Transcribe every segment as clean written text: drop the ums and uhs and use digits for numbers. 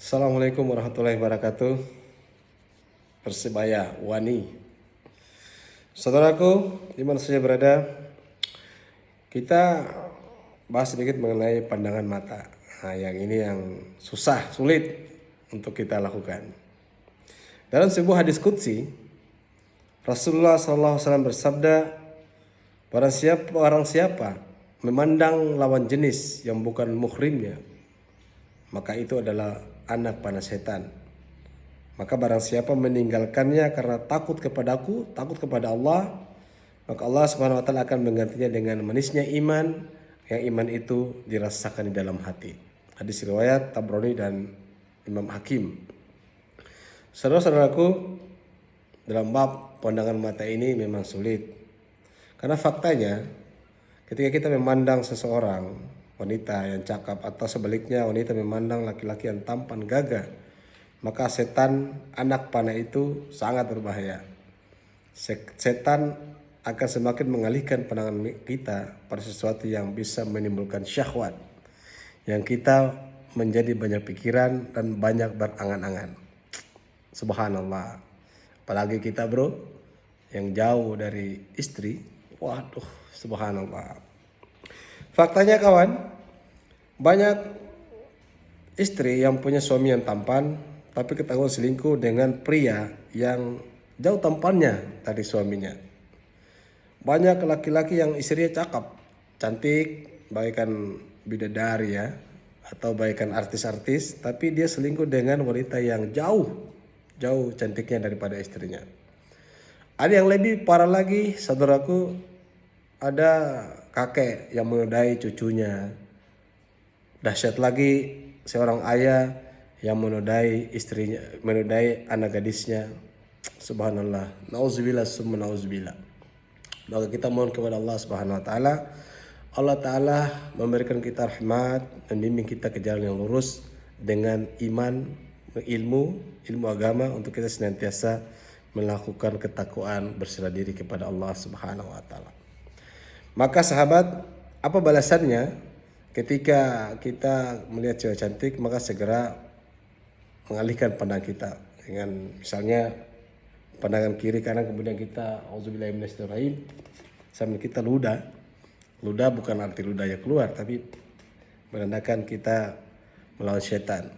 Assalamualaikum warahmatullahi wabarakatuh. Persebaya Wani. Saudaraku, di mana saja berada, kita bahas sedikit mengenai pandangan mata. Nah, yang ini yang sulit untuk kita lakukan. Dalam sebuah hadis qudsi, Rasulullah SAW bersabda, orang siapa memandang lawan jenis yang bukan muhrimnya, maka itu adalah anak panah setan. Maka barang siapa meninggalkannya karena takut kepadaku, takut kepada Allah, maka Allah Subhanahu wa taala akan menggantinya dengan manisnya iman, yang iman itu dirasakan di dalam hati. Hadis riwayat Tabrani dan Imam Hakim. Saudara-saudaraku, dalam bab pandangan mata ini memang sulit. Karena faktanya ketika kita memandang seseorang wanita yang cakap atau sebaliknya wanita memandang laki-laki yang tampan gagah, maka setan anak panah itu sangat berbahaya. Setan akan semakin mengalihkan pandangan kita pada sesuatu yang bisa menimbulkan syahwat, yang kita menjadi banyak pikiran dan banyak berangan-angan. Subhanallah. Apalagi kita bro yang jauh dari istri, waduh subhanallah. Faktanya kawan, banyak istri yang punya suami yang tampan tapi ketahuan selingkuh dengan pria yang jauh tampannya dari suaminya. Banyak laki-laki yang istrinya cakep, cantik, bagaikan bidadari ya, atau bagaikan artis-artis, tapi dia selingkuh dengan wanita yang jauh cantiknya daripada istrinya. Ada yang lebih parah lagi, saudaraku, ada kakek yang menodai cucunya. Dahsyat lagi, seorang ayah yang menodai istrinya, menodai anak gadisnya. Subhanallah. Nauzubillah summa nauzubillah. Maka kita mohon kepada Allah Subhanahu wa taala, Allah taala memberikan kita rahmat dan bimbing kita ke jalan yang lurus dengan iman, ilmu agama, untuk kita senantiasa melakukan ketakwaan, berserah diri kepada Allah Subhanahu wa taala. Maka sahabat, apa balasannya ketika kita melihat cewek cantik? Maka segera mengalihkan pandangan kita dengan misalnya pandangan kiri kanan, kemudian kita auzubillahi minasyaitonir sambil kita ludah. Ludah bukan arti ludahnya keluar, tapi menandakan kita melawan setan.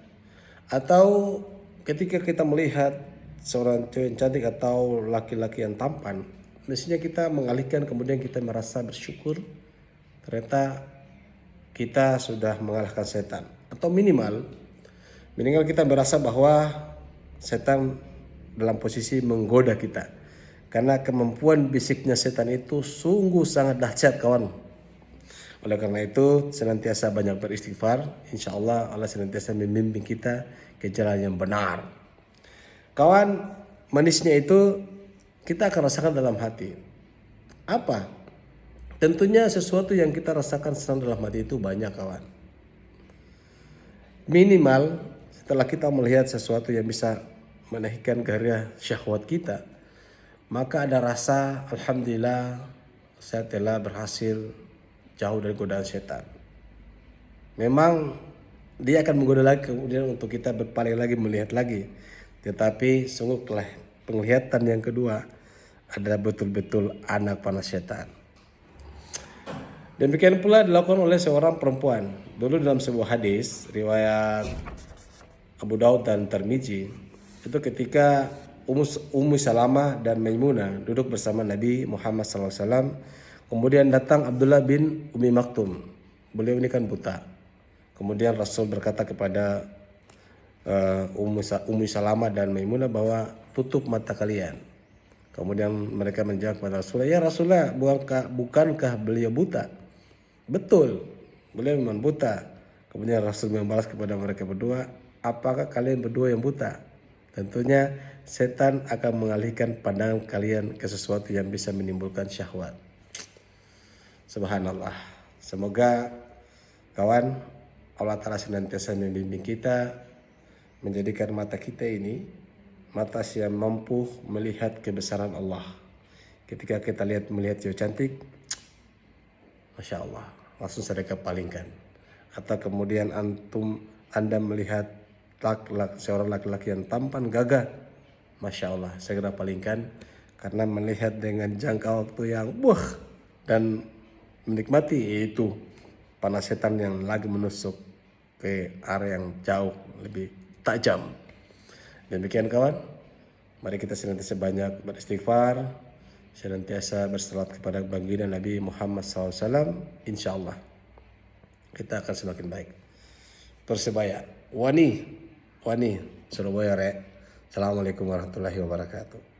Atau ketika kita melihat seorang cewek cantik atau laki-laki yang tampan, mestinya kita mengalihkan, kemudian kita merasa bersyukur ternyata kita sudah mengalahkan setan. Atau minimal kita merasa bahwa setan dalam posisi menggoda kita, karena kemampuan bisiknya setan itu sungguh sangat dahsyat kawan. Oleh karena itu senantiasa banyak beristighfar, insya Allah Allah senantiasa membimbing kita ke jalan yang benar. Kawan, manisnya itu kita akan rasakan dalam hati. Apa? Tentunya sesuatu yang kita rasakan senang dalam hati itu banyak kawan. Minimal setelah kita melihat sesuatu yang bisa menaikkan gairah syahwat kita, maka ada rasa alhamdulillah saya telah berhasil jauh dari godaan setan. Memang dia akan menggoda lagi kemudian untuk kita berpaling lagi, melihat lagi. Tetapi sungguh penglihatan yang kedua adalah betul-betul anak panah setan. Demikian pula dilakukan oleh seorang perempuan. Dulu dalam sebuah hadis riwayat Abu Daud dan Tirmizi, itu ketika Ummu Salamah dan Maimunah duduk bersama Nabi Muhammad SAW, kemudian datang Abdullah bin Umi Maktum. Beliau ini kan buta. Kemudian Rasul berkata kepada Ummu Salamah dan Maimunah bahwa tutup mata kalian. Kemudian mereka menjawab kepada Rasulullah, ya Rasulullah, bukankah beliau buta? Betul, beliau memang buta. Kemudian Rasul membalas kepada mereka berdua, apakah kalian berdua yang buta? Tentunya setan akan mengalihkan pandangan kalian ke sesuatu yang bisa menimbulkan syahwat. Subhanallah. Semoga kawan, Allah Ta'ala senantiasa membimbing kita, menjadikan mata kita ini mata yang mampu melihat kebesaran Allah. Ketika kita melihat cewek cantik, Masya Allah, langsung saya palingkan. Atau kemudian Anda melihat seorang laki-laki yang tampan gagah, masya Allah, segera palingkan, karena melihat dengan jangka waktu yang dan menikmati itu panas setan yang lagi menusuk ke area yang jauh lebih tajam. Demikian kawan, mari kita senantiasa banyak beristighfar, senantiasa berselawat kepada baginda Nabi Muhammad SAW. Insya Allah kita akan semakin baik. Persebaya, Wani, Surabaya Rek. Assalamualaikum warahmatullahi wabarakatuh.